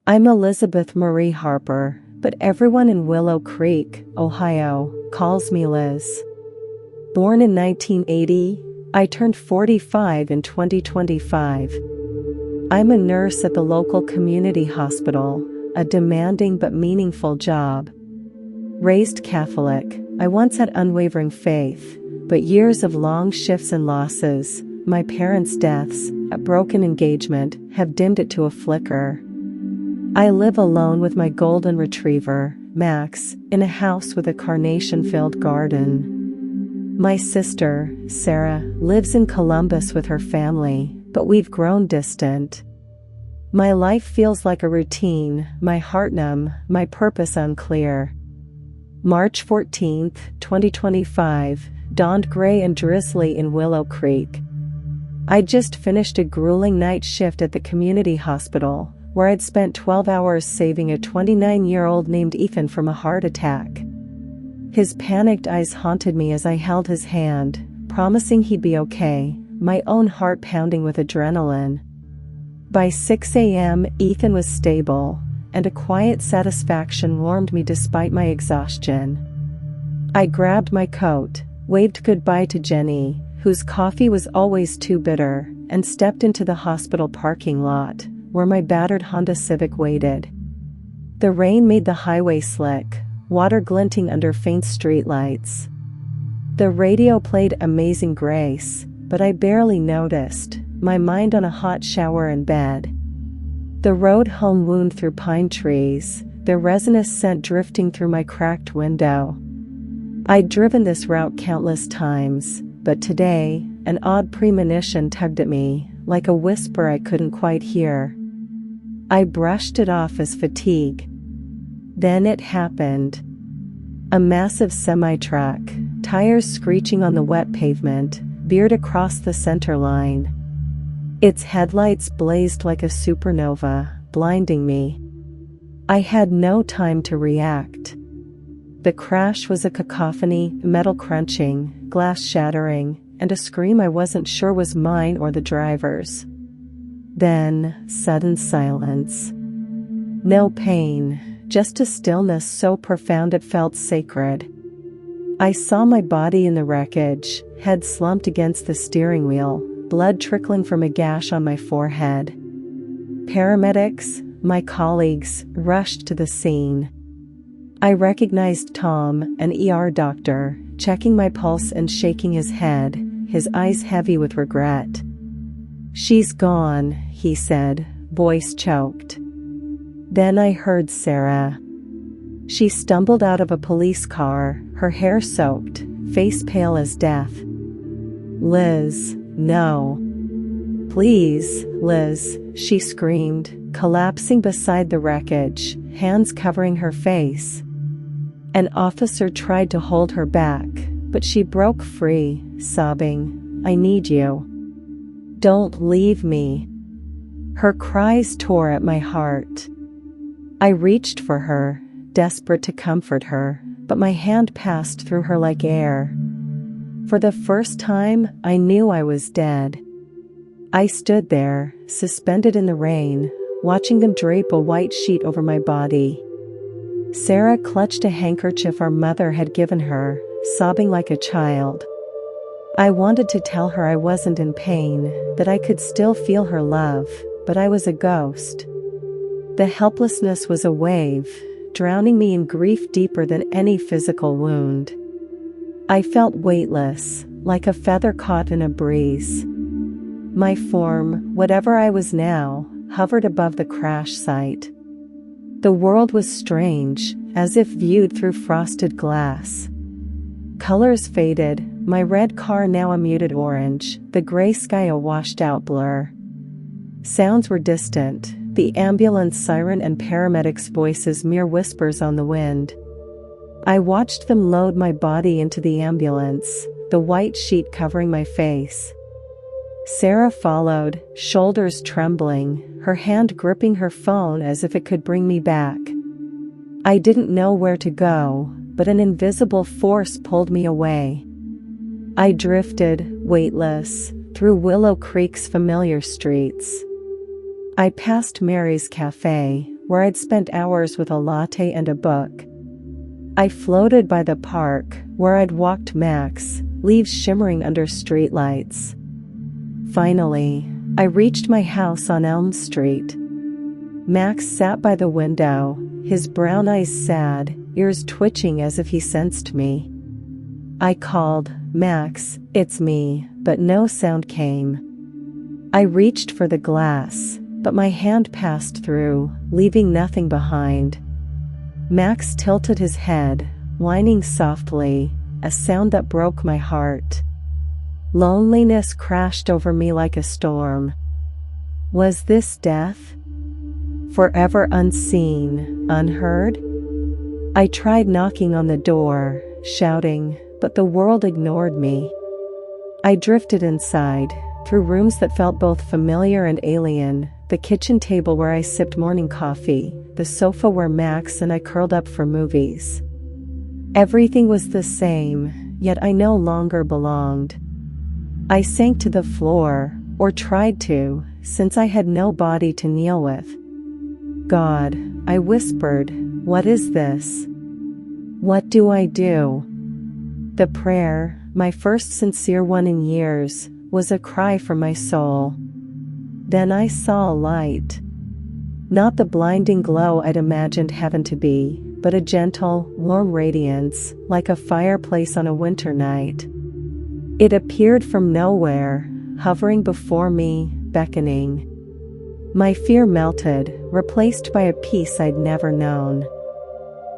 I'm Elizabeth Marie Harper, but everyone in Willow Creek, Ohio, calls me Liz. Born in 1980, I turned 45 in 2025. I'm a nurse at the local community hospital, a demanding but meaningful job. Raised Catholic, I once had unwavering faith, but years of long shifts and losses, my parents' deaths, a broken engagement, have dimmed it to a flicker. I live alone with my golden retriever, Max, in a house with a carnation-filled garden. My sister, Sarah, lives in Columbus with her family, but we've grown distant. My life feels like a routine, my heart numb, my purpose unclear. March 14th, 2025, dawned gray and drizzly in Willow Creek. I just finished a grueling night shift at the community hospital, where I'd spent 12 hours saving a 29-year-old named Ethan from a heart attack. His panicked eyes haunted me as I held his hand, promising he'd be okay, my own heart pounding with adrenaline. By 6 a.m., Ethan was stable, and a quiet satisfaction warmed me despite my exhaustion. I grabbed my coat, waved goodbye to Jenny, whose coffee was always too bitter, and stepped into the hospital parking lot, where my battered Honda Civic waited. The rain made the highway slick, water glinting under faint streetlights. The radio played Amazing Grace, but I barely noticed, my mind on a hot shower in bed. The road home wound through pine trees, their resinous scent drifting through my cracked window. I'd driven this route countless times, but today, an odd premonition tugged at me, like a whisper I couldn't quite hear. I brushed it off as fatigue. Then it happened. A massive semi-truck, tires screeching on the wet pavement, veered across the center line. Its headlights blazed like a supernova, blinding me. I had no time to react. The crash was a cacophony, metal crunching, glass shattering, and a scream I wasn't sure was mine or the driver's. Then, sudden silence. No pain, just a stillness so profound it felt sacred. I saw my body in the wreckage, head slumped against the steering wheel, blood trickling from a gash on my forehead. Paramedics, my colleagues, rushed to the scene. I recognized Tom, an ER doctor, checking my pulse and shaking his head, his eyes heavy with regret. "She's gone," he said, voice choked. Then I heard Sarah. She stumbled out of a police car, her hair soaked, face pale as death. "Liz, no. Please, Liz," she screamed, collapsing beside the wreckage, hands covering her face. An officer tried to hold her back, but she broke free, sobbing, "I need you. Don't leave me." Her cries tore at my heart. I reached for her, desperate to comfort her, but my hand passed through her like air. For the first time, I knew I was dead. I stood there, suspended in the rain, watching them drape a white sheet over my body. Sarah clutched a handkerchief our mother had given her, sobbing like a child. I wanted to tell her I wasn't in pain, that I could still feel her love, but I was a ghost. The helplessness was a wave, drowning me in grief deeper than any physical wound. I felt weightless, like a feather caught in a breeze. My form, whatever I was now, hovered above the crash site. The world was strange, as if viewed through frosted glass. Colors faded, my red car now a muted orange, the gray sky a washed-out blur. Sounds were distant, the ambulance siren and paramedics' voices mere whispers on the wind. I watched them load my body into the ambulance, the white sheet covering my face. Sarah followed, shoulders trembling, her hand gripping her phone as if it could bring me back. I didn't know where to go, but an invisible force pulled me away. I drifted, weightless, through Willow Creek's familiar streets. I passed Mary's Cafe, where I'd spent hours with a latte and a book. I floated by the park, where I'd walked Max, leaves shimmering under streetlights. Finally, I reached my house on Elm Street. Max sat by the window, his brown eyes sad, ears twitching as if he sensed me. I called, "Max, it's me," but no sound came. I reached for the glass, but my hand passed through, leaving nothing behind. Max tilted his head, whining softly, a sound that broke my heart. Loneliness crashed over me like a storm. Was this death? Forever unseen, unheard? I tried knocking on the door, shouting, but the world ignored me. I drifted inside, through rooms that felt both familiar and alien, the kitchen table where I sipped morning coffee, the sofa where Max and I curled up for movies. Everything was the same, yet I no longer belonged. I sank to the floor, or tried to, since I had no body to kneel with. "God," I whispered, "what is this? What do I do?" The prayer, my first sincere one in years, was a cry from my soul. Then I saw a light. Not the blinding glow I'd imagined heaven to be, but a gentle, warm radiance, like a fireplace on a winter night. It appeared from nowhere, hovering before me, beckoning. My fear melted, replaced by a peace I'd never known.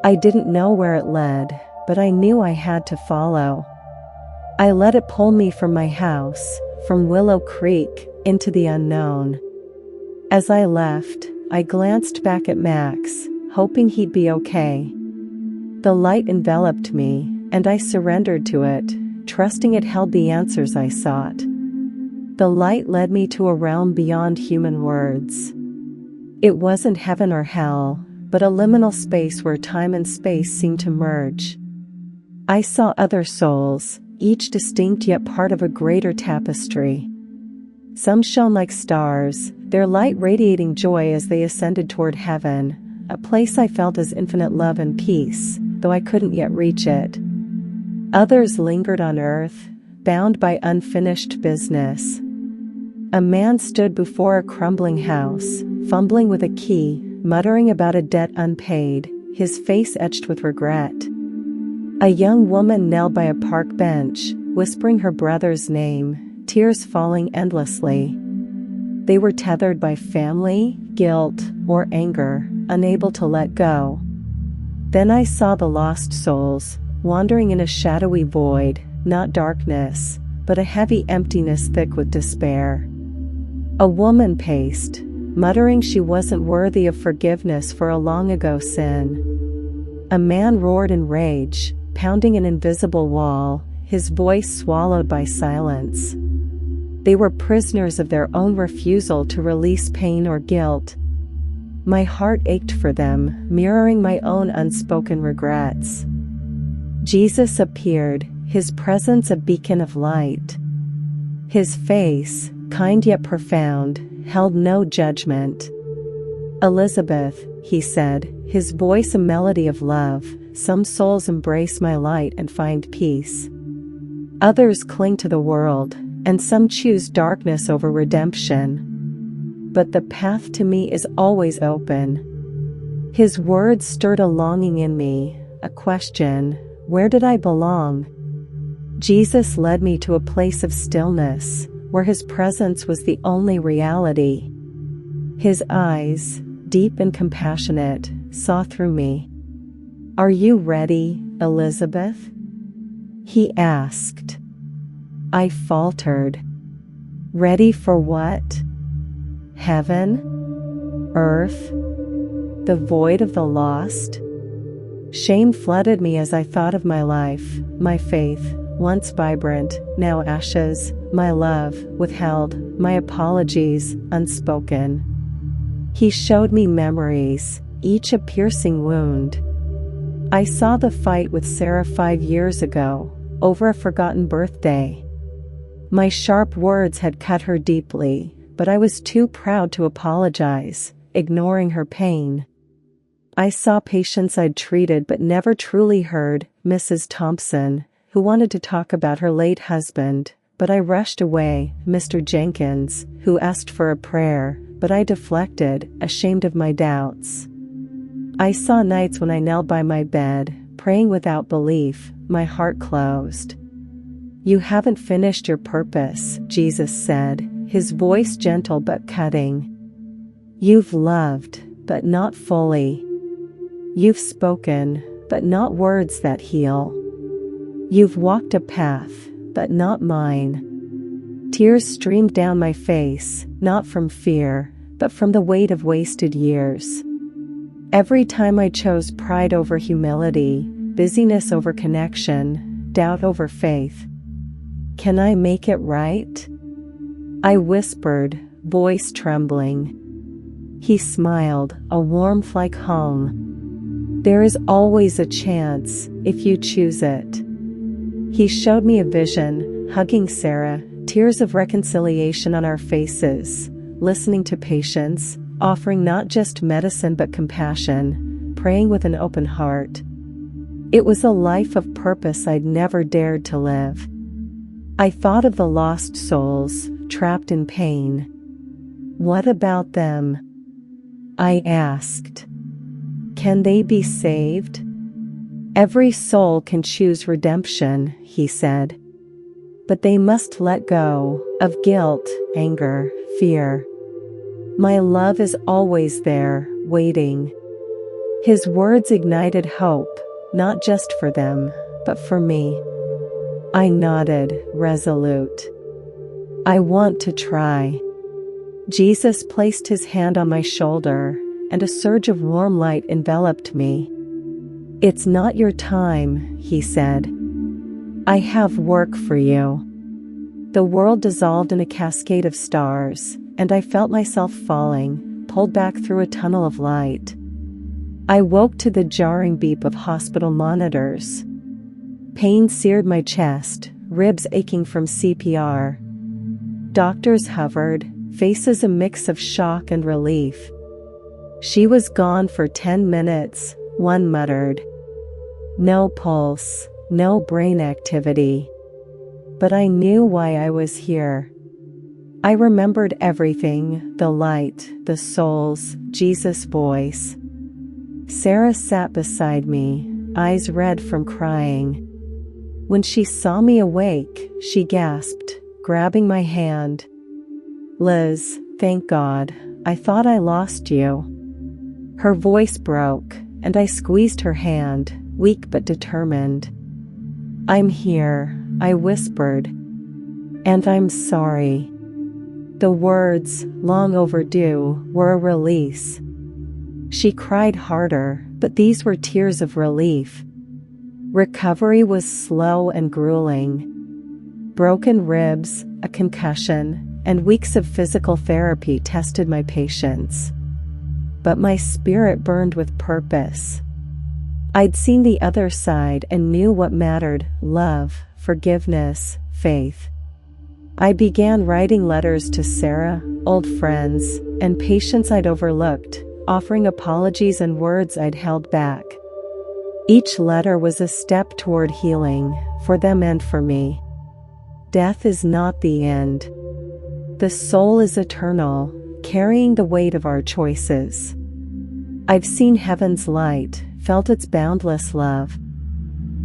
I didn't know where it led, but I knew I had to follow. I let it pull me from my house, from Willow Creek, into the unknown. As I left, I glanced back at Max, hoping he'd be okay. The light enveloped me, and I surrendered to it, trusting it held the answers I sought. The light led me to a realm beyond human words. It wasn't heaven or hell, but a liminal space where time and space seemed to merge. I saw other souls, each distinct yet part of a greater tapestry. Some shone like stars, their light radiating joy as they ascended toward heaven, a place I felt as infinite love and peace, though I couldn't yet reach it. Others lingered on earth, bound by unfinished business. A man stood before a crumbling house, fumbling with a key, muttering about a debt unpaid, his face etched with regret. A young woman knelt by a park bench, whispering her brother's name, tears falling endlessly. They were tethered by family, guilt, or anger, unable to let go. Then I saw the lost souls, wandering in a shadowy void, not darkness, but a heavy emptiness thick with despair. A woman paced, muttering she wasn't worthy of forgiveness for a long-ago sin. A man roared in rage, pounding an invisible wall, his voice swallowed by silence. They were prisoners of their own refusal to release pain or guilt. My heart ached for them, mirroring my own unspoken regrets. Jesus appeared, his presence a beacon of light. His face, kind yet profound, held no judgment. "Elizabeth," he said, his voice a melody of love, "some souls embrace my light and find peace. Others cling to the world, and some choose darkness over redemption. But the path to me is always open." His words stirred a longing in me, a question, where did I belong? Jesus led me to a place of stillness, where his presence was the only reality. His eyes, deep and compassionate, saw through me. "Are you ready, Elizabeth?" he asked. I faltered. Ready for what? Heaven? Earth? The void of the lost? Shame flooded me as I thought of my life, my faith, once vibrant, now ashes, my love, withheld, my apologies, unspoken. He showed me memories, each a piercing wound. I saw the fight with Sarah 5 years ago, over a forgotten birthday. My sharp words had cut her deeply, but I was too proud to apologize, ignoring her pain. I saw patients I'd treated but never truly heard, Mrs. Thompson, who wanted to talk about her late husband, but I rushed away, Mr. Jenkins, who asked for a prayer, but I deflected, ashamed of my doubts. I saw nights when I knelt by my bed, praying without belief, my heart closed. "You haven't finished your purpose," Jesus said, his voice gentle but cutting. "You've loved, but not fully. You've spoken, but not words that heal. You've walked a path, but not mine." Tears streamed down my face, not from fear, but from the weight of wasted years. Every time I chose pride over humility, busyness over connection, doubt over faith. "Can I make it right?" I whispered, voice trembling. He smiled, a warmth like home. "There is always a chance, if you choose it." He showed me a vision, hugging Sarah, tears of reconciliation on our faces, listening to patients, offering not just medicine but compassion, praying with an open heart. It was a life of purpose I'd never dared to live. I thought of the lost souls, trapped in pain. What about them? I asked. Can they be saved? Every soul can choose redemption, he said. But they must let go of guilt, anger, fear. My love is always there, waiting. His words ignited hope, not just for them, but for me. I nodded, resolute. I want to try. Jesus placed his hand on my shoulder, and a surge of warm light enveloped me. It's not your time, he said. I have work for you. The world dissolved in a cascade of stars, and I felt myself falling, pulled back through a tunnel of light. I woke to the jarring beep of hospital monitors. Pain seared my chest, ribs aching from CPR. Doctors hovered, faces a mix of shock and relief. She was gone for 10 minutes, one muttered. No pulse, no brain activity. But I knew why I was here. I remembered everything, the light, the souls, Jesus' voice. Sarah sat beside me, eyes red from crying. When she saw me awake, she gasped, grabbing my hand. Liz, thank God, I thought I lost you. Her voice broke, and I squeezed her hand, weak but determined. I'm here, I whispered. And I'm sorry. The words, long overdue, were a release. She cried harder, but these were tears of relief. Recovery was slow and grueling. Broken ribs, a concussion, and weeks of physical therapy tested my patience. But my spirit burned with purpose. I'd seen the other side and knew what mattered: love, forgiveness, faith. I began writing letters to Sarah, old friends, and patients I'd overlooked, offering apologies and words I'd held back. Each letter was a step toward healing, for them and for me. Death is not the end. The soul is eternal, carrying the weight of our choices. I've seen heaven's light, felt its boundless love.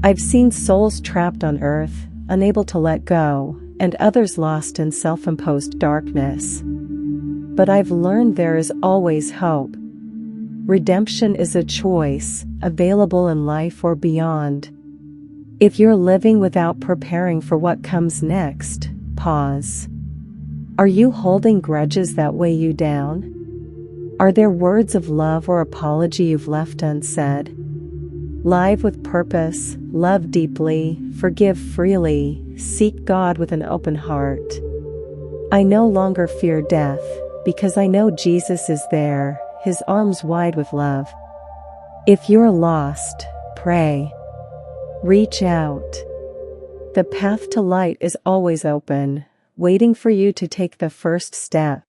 I've seen souls trapped on earth, unable to let go, and others lost in self-imposed darkness. But I've learned there is always hope. Redemption is a choice, available in life or beyond. If you're living without preparing for what comes next, pause. Are you holding grudges that weigh you down? Are there words of love or apology you've left unsaid? Live with purpose, love deeply, forgive freely, seek God with an open heart. I no longer fear death, because I know Jesus is there, his arms wide with love. If you're lost, pray. Reach out. The path to light is always open, waiting for you to take the first step.